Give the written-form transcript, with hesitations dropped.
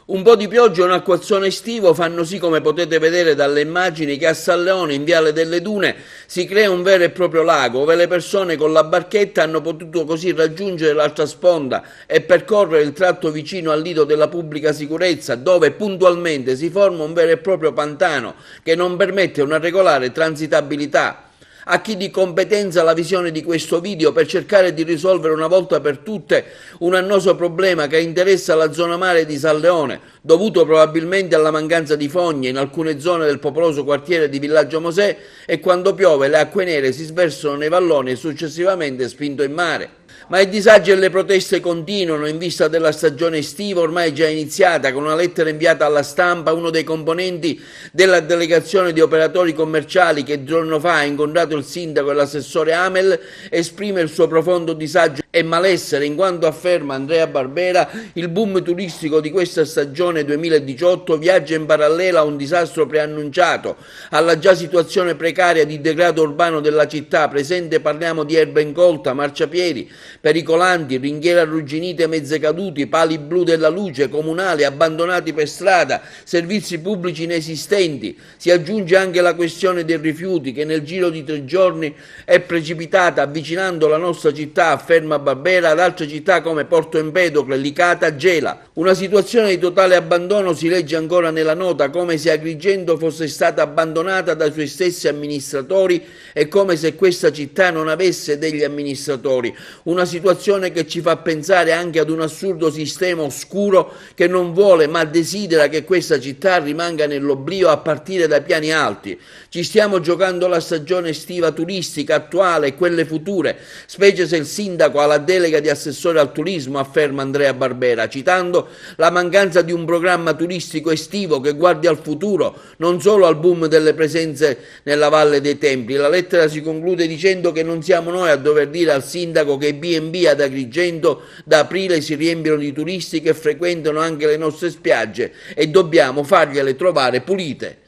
Un po' di pioggia e un acquazzone estivo fanno sì, come potete vedere dalle immagini, che a San Leone, in Viale delle Dune, si crea un vero e proprio lago, dove le persone con la barchetta hanno potuto così raggiungere l'altra sponda e percorrere il tratto vicino al lido della pubblica sicurezza, dove puntualmente si forma un vero e proprio pantano che non permette una regolare transitabilità. A chi di competenza la visione di questo video per cercare di risolvere una volta per tutte un annoso problema che interessa la zona mare di San Leone, dovuto probabilmente alla mancanza di fogne in alcune zone del popoloso quartiere di Villaggio Mosè, e quando piove le acque nere si sversano nei valloni e successivamente spinto in mare. Ma i disagi e le proteste continuano in vista della stagione estiva ormai già iniziata. Con una lettera inviata alla stampa, uno dei componenti della delegazione di operatori commerciali che il giorno fa ha incontrato il sindaco e l'assessore Amel esprime il suo profondo disagio e malessere, in quanto, afferma Andrea Barbera, il boom turistico di questa stagione 2018 viaggia in parallelo a un disastro preannunciato, alla già situazione precaria di degrado urbano della città. Presente parliamo di erba incolta, marciapiedi pericolanti, ringhiere arrugginite, mezze caduti, pali blu della luce comunale abbandonati per strada, servizi pubblici inesistenti. Si aggiunge anche la questione dei rifiuti che nel giro di 3 giorni è precipitata, avvicinando la nostra città, afferma Barbera, ad altre città come Porto Empedocle, Licata, Gela. Una situazione di totale abbandono, si legge ancora nella nota, come se Agrigento fosse stata abbandonata dai suoi stessi amministratori e come se questa città non avesse degli amministratori. Una situazione che ci fa pensare anche ad un assurdo sistema oscuro che non vuole ma desidera che questa città rimanga nell'oblio a partire dai piani alti. Ci stiamo giocando la stagione estiva turistica attuale e quelle future, specie se il sindaco ha la delega di assessore al turismo, afferma Andrea Barbera, citando la mancanza di un programma turistico estivo che guardi al futuro, non solo al boom delle presenze nella Valle dei Templi. La lettera si conclude dicendo che non siamo noi a dover dire al sindaco che i B&B ad Agrigento da aprile si riempiono di turisti che frequentano anche le nostre spiagge e dobbiamo fargliele trovare pulite.